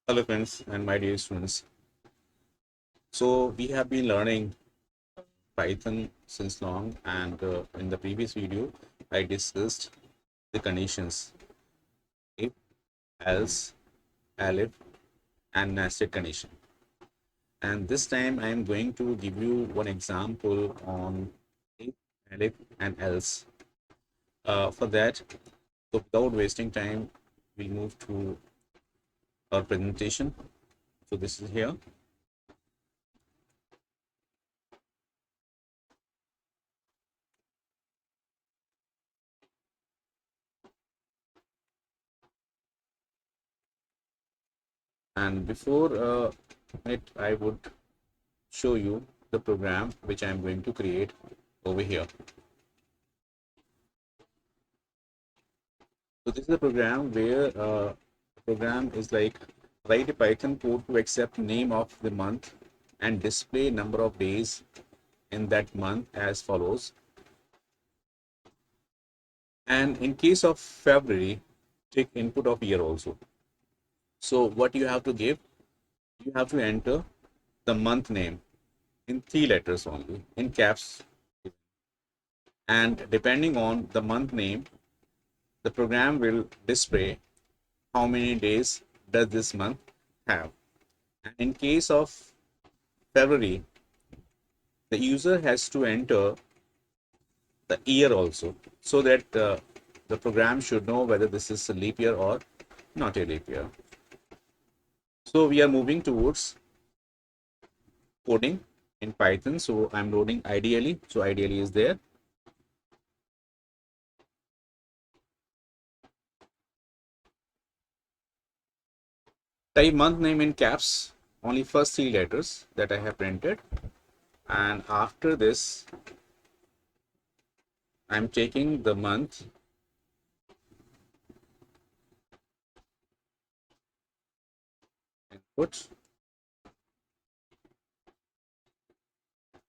Hello friends and my dear students. So we have been learning Python since long, and in the previous video I discussed the conditions if, else, elif and nested condition. And this time I am going to give you one example on if, elif and else. For that, so without wasting time, we move to our presentation. So this is here. And before I would show you the program which I'm going to create over here. So this is a program where the program is like write a Python code to accept name of the month and display number of days in that month as follows. And in case of February, take input of year also. So what you have to give, you have to enter the month name in 3 letters only in caps, and depending on the month name, the program will display how many days does this month have. And in case of February, the user has to enter the year also, so that the program should know whether this is a leap year or not a leap year. So we are moving towards coding in Python. So I'm loading ideally. So ideally is there. Type month name in caps, only first 3 letters that I have printed. And after this, I'm taking the month input,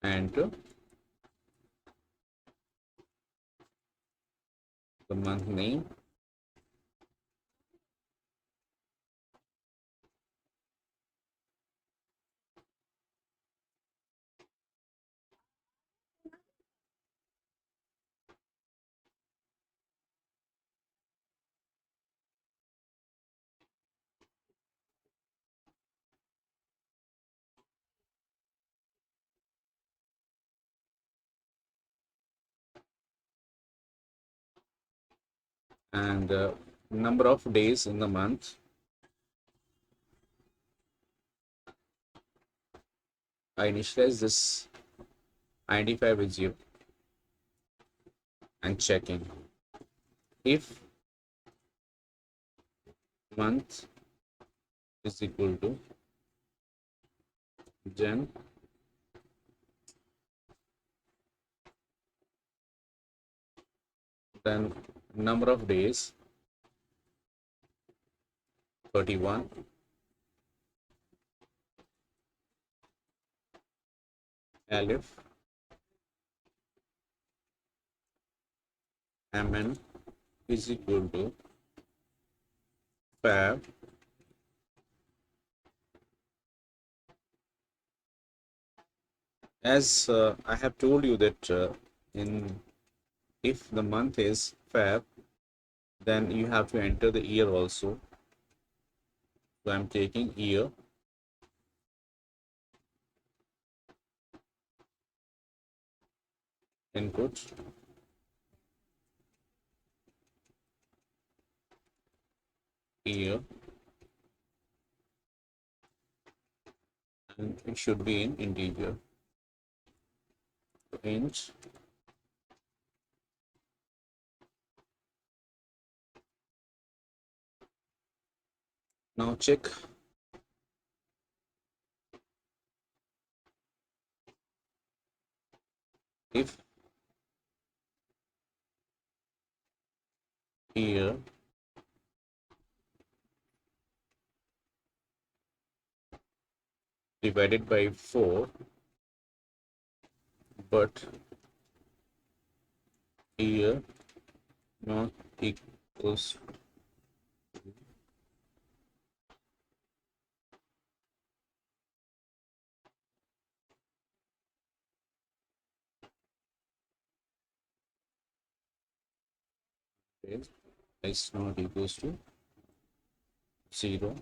enter the month name, and number of days in the month. I initialize this identifier with 0 and checking if month is equal to gen then number of days 31 elif mn is equal to fab as I have told you that in if the month is Feb, then you have to enter the year also. So I'm taking year, input, year, and it should be in integer. So int now check if year divided by 4, but year not equals is not equals to 0,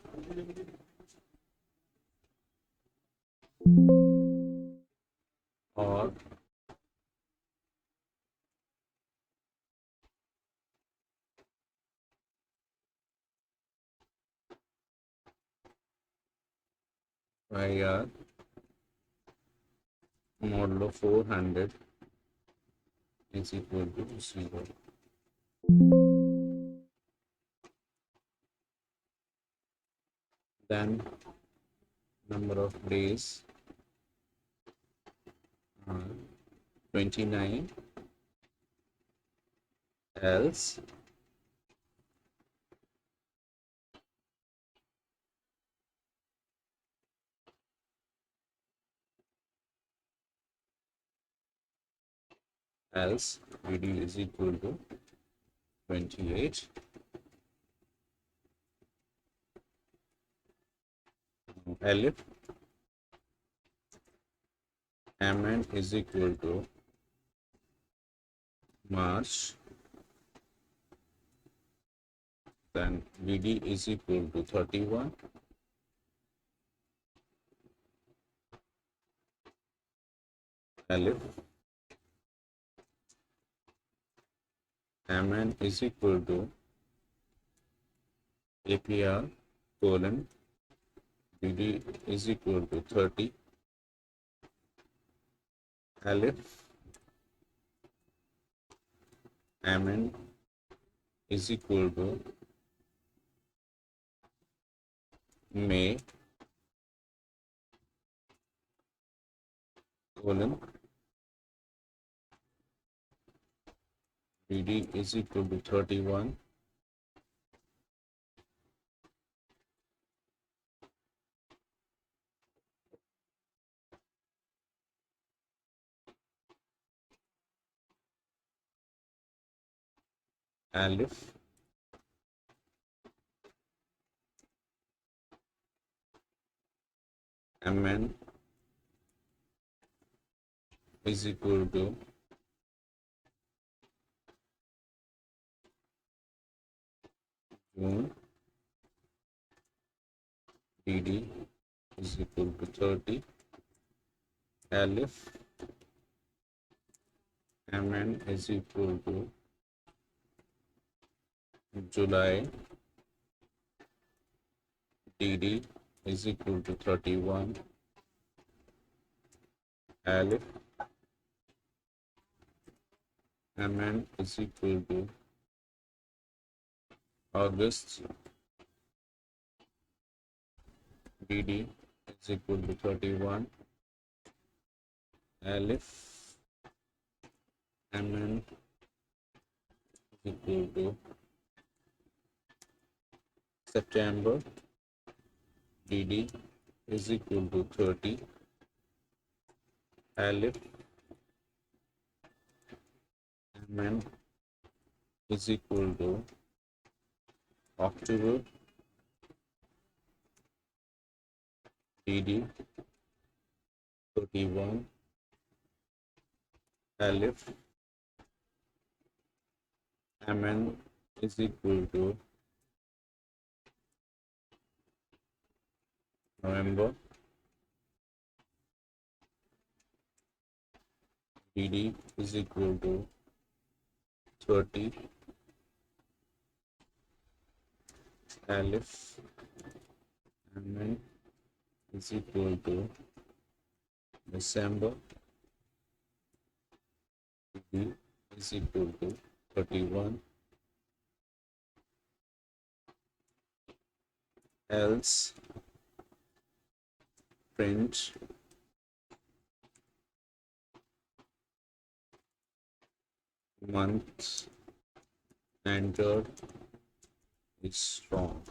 or YR modulo 400 is equal to 0. Then number of days are 29, else VD is equal to 28. Elif MN is equal to March, then VD is equal to 31. Elif MN is equal to APR colon VD is equal to 30. Elif MN is equal to May colon VD is equal to 31. Alif MN is equal to June, DD is equal to 30. Alif MN is equal to July, DD is equal to 31. Alif MN is equal to August, DD is equal to 31. Alif MN is equal to September, DD is equal to 30. Alif MN is equal to October, DD 31. Alif MN is equal to November, DD is equal to 30. Alif MN is equal to December, DD is equal to 31. Else print month entered is wrong.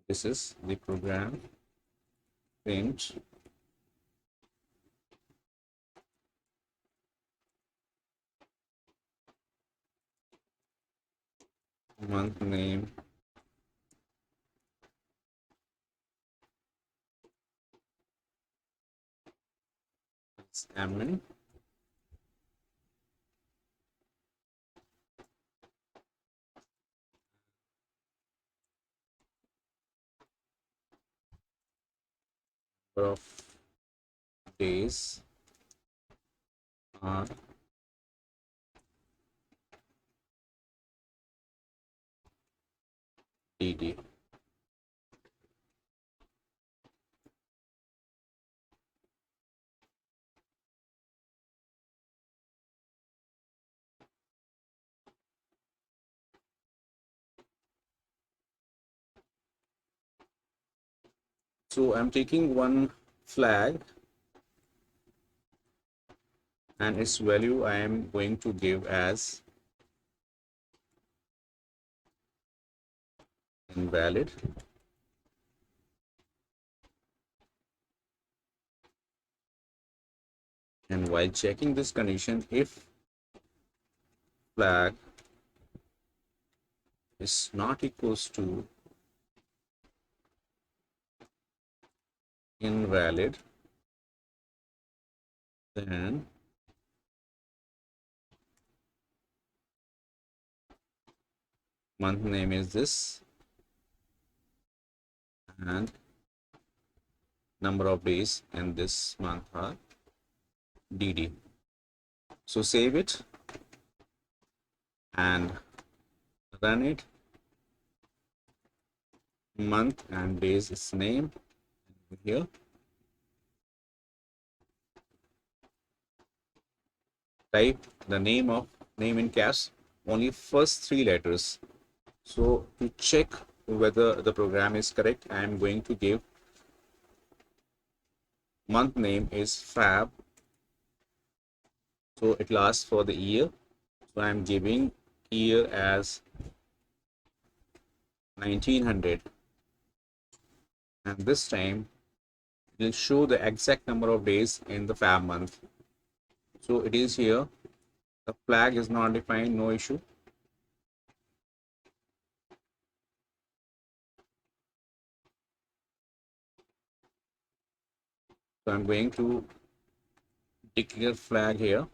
This is the program. Print month name Salmon. Number of days are DD. So I'm taking one flag and its value I am going to give as invalid. And while checking this condition, if flag is not equals to invalid, then month name is this and number of days in this month are DD. So save it and run it. Month and days is name here. Type the name in caps, only first three letters. So to check whether the program is correct, I am going to give month name is Fab. So it lasts for the year. So I am giving year as 1900. And this time it will show the exact number of days in the Fab month. So it is here. The flag is not defined, no issue. So I'm going to declare flag here.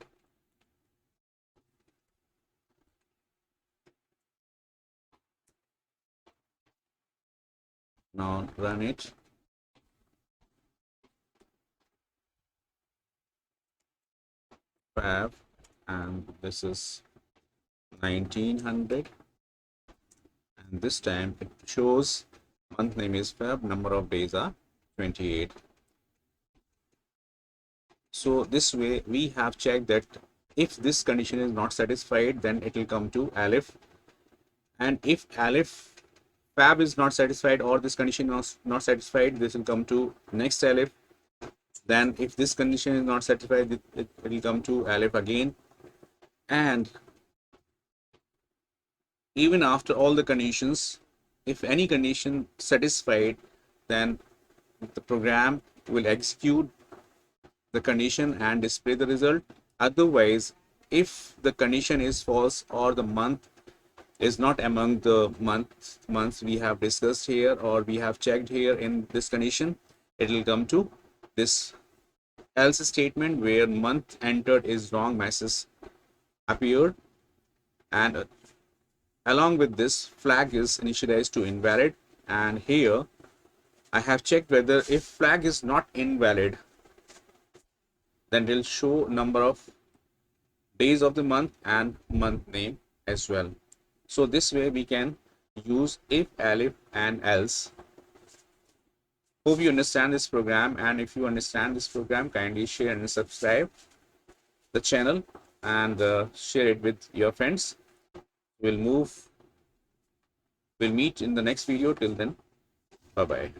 Now run it. Fab, and this is 1900. And this time it shows month name is Feb, number of days are 28. So this way we have checked that if this condition is not satisfied, then it will come to elif, and if elif Fab is not satisfied or this condition is not satisfied, this will come to next elif. Then if this condition is not satisfied, it will come to elif again. And even after all the conditions, if any condition satisfied, then the program will execute the condition and display the result. Otherwise, if the condition is false or the month is not among the months we have discussed here or we have checked here in this condition, it will come to this else statement where month entered is wrong message appeared, and along with this flag is initialized to invalid. And here I have checked whether if flag is not invalid, then it will show number of days of the month and month name as well. So this way we can use if, elif and else. Hope you understand this program, and if you understand this program, kindly share and subscribe the channel and share it with your friends. We'll meet in the next video. Till then, bye bye.